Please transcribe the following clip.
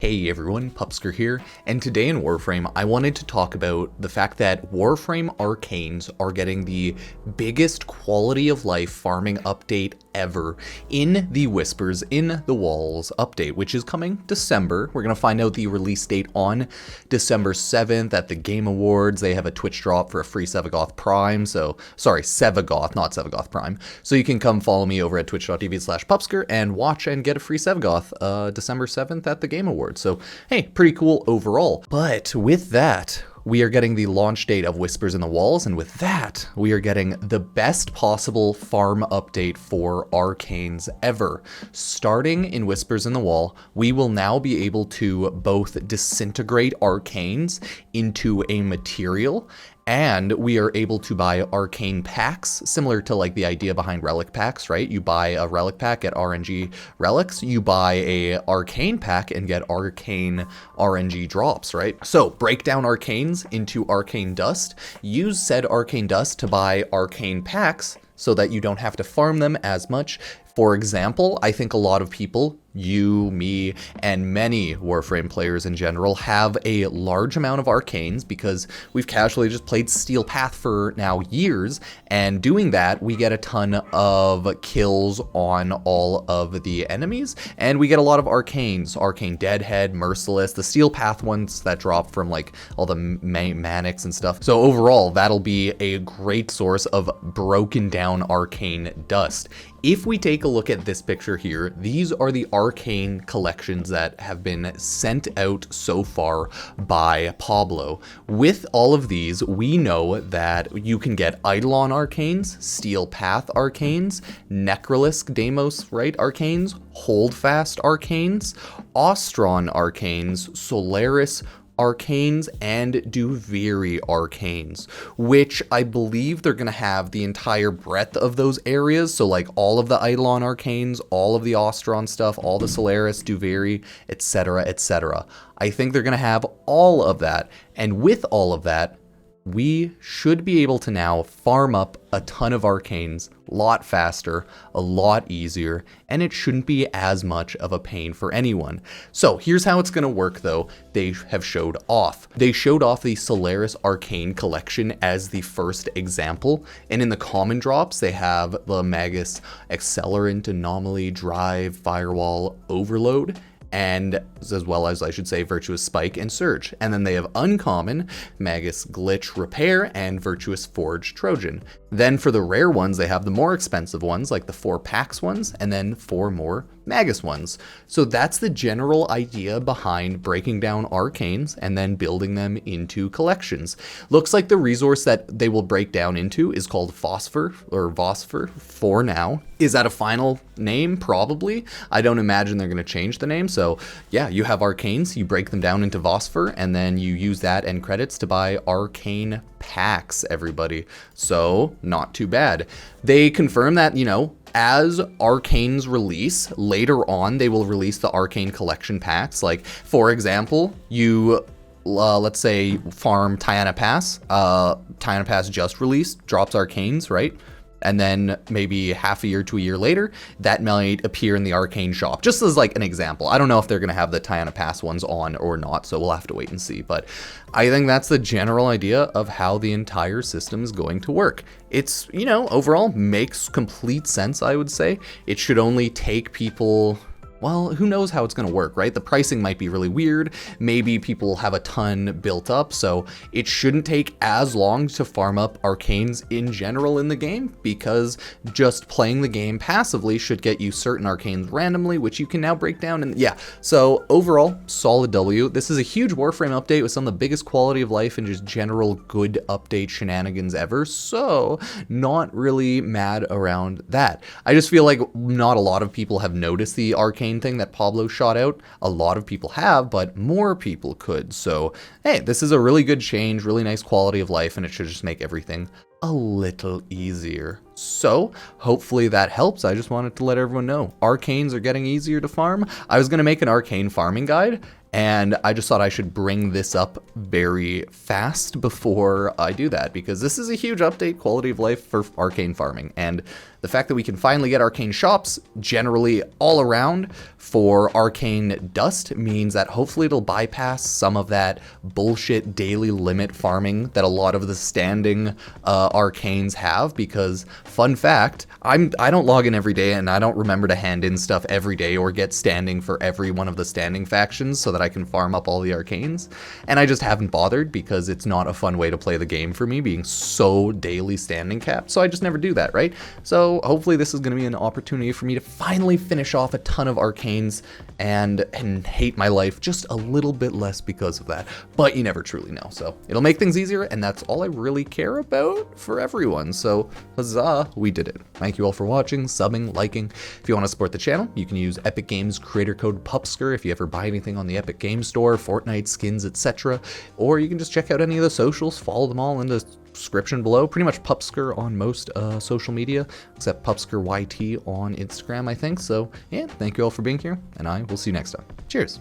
Hey everyone, Pupsker here, and today in Warframe, I wanted to talk about the fact that Warframe Arcanes are getting the biggest quality of life farming update ever in the Whispers in the Walls update, which is coming December. We're going to find out the release date on December 7th at the Game Awards. They have a Twitch drop for a free Sevagoth Prime, Sevagoth, not Sevagoth Prime. So you can come follow me over at twitch.tv/Pupsker and watch and get a free Sevagoth December 7th at the Game Awards. So, hey, pretty cool overall. But with that, we are getting the launch date of Whispers in the Walls, and with that, we are getting the best possible farm update for arcanes ever. Starting in Whispers in the Wall, we will now be able to both disintegrate arcanes into a material, and we are able to buy arcane packs, similar to like the idea behind relic packs, right? You buy a relic pack, get RNG relics, you buy a arcane pack and get arcane RNG drops, right? So break down arcanes into arcane dust, use said arcane dust to buy arcane packs so that you don't have to farm them as much. For example, I think a lot of people, you, me, and many Warframe players in general, have a large amount of arcanes because we've casually just played Steel Path for now years, and doing that, we get a ton of kills on all of the enemies, and we get a lot of arcanes, Arcane Deadhead, Merciless, the Steel Path ones that drop from like all the Manics and stuff. So overall, that'll be a great source of broken down arcane dust. If we take a look at this picture here, these are the Arcane Collections that have been sent out so far by Pablo. With all of these, we know that you can get Eidolon Arcanes, Steel Path Arcanes, Necralisk Deimos, right, Arcanes, Holdfasts Arcanes, Ostron Arcanes, Solaris Arcanes, and Duviri Arcanes, which I believe they're going to have the entire breadth of those areas. So like all of the Eidolon Arcanes, all of the Ostron stuff, all the Solaris, Duviri, etc., etc. I think they're going to have all of that. And with all of that, we should be able to now farm up a ton of arcanes a lot faster, a lot easier, and it shouldn't be as much of a pain for anyone. So here's how it's going to work though. They have showed off. They showed off the Solaris Arcane Collection as the first example, and in the common drops, they have the Magus Accelerant, Anomaly, Drive, Firewall, Overload, and as well as, I should say, Virtuous Spike and Surge. And then they have uncommon, Magus Glitch Repair, and Virtuous Forge Trojan. Then for the rare ones, they have the more expensive ones, like the 4 packs ones, and then 4 more Magus ones. So that's the general idea behind breaking down arcanes and then building them into collections. Looks like the resource that they will break down into is called Phosphor, or Vosphor for now. Is that a final name? Probably. I don't imagine they're going to change the name. So yeah, you have arcanes, you break them down into Vosphor, and then you use that and credits to buy arcane packs, everybody. So not too bad. They confirm that, you know, as arcanes release later on, they will release the Arcane Collection packs. Like, for example, you let's say farm Tiana Pass. Tiana Pass just released, drops arcanes, right? And then maybe half a year to a year later, that might appear in the Arcane shop, just as like an example. I don't know if they're going to have the Tiana Pass ones on or not, so we'll have to wait and see. But I think that's the general idea of how the entire system is going to work. It's, you know, overall makes complete sense, I would say. It should only take people... well, who knows how it's going to work, right? The pricing might be really weird. Maybe people have a ton built up, so it shouldn't take as long to farm up arcanes in general in the game, because just playing the game passively should get you certain arcanes randomly, which you can now break down. And yeah, so overall, solid W. This is a huge Warframe update with some of the biggest quality of life and just general good update shenanigans ever, so not really mad around that. I just feel like not a lot of people have noticed the arcane thing that Pablo shot out. A lot of people have, but more people could. So, hey, this is a really good change, really nice quality of life, and it should just make everything a little easier. So, hopefully that helps. I just wanted to let everyone know. Arcanes are getting easier to farm. I was going to make an arcane farming guide, and I just thought I should bring this up very fast before I do that, because this is a huge update, quality of life for arcane farming, and the fact that we can finally get arcane shops generally all around for arcane dust means that hopefully it'll bypass some of that bullshit daily limit farming that a lot of the standing arcanes have, because fun fact, I don't log in every day and I don't remember to hand in stuff every day or get standing for every one of the standing factions so that I can farm up all the arcanes, and I just haven't bothered because it's not a fun way to play the game for me, being so daily standing capped, so I just never do that, right? So hopefully this is going to be an opportunity for me to finally finish off a ton of arcanes and hate my life just a little bit less because of that, but you never truly know. So it'll make things easier, and that's all I really care about for everyone. So huzzah, we did it. Thank you all for watching, subbing, liking. If you want to support the channel, you can use Epic Games creator code Pupsker if you ever buy anything on the Epic Games Store, Fortnite skins, etc. Or you can just check out any of the socials, follow them all in the description below. Pretty much Pupsker on most social media, except Pupsker YT on Instagram, I think. So yeah, thank you all for being here, and I will see you next time. Cheers.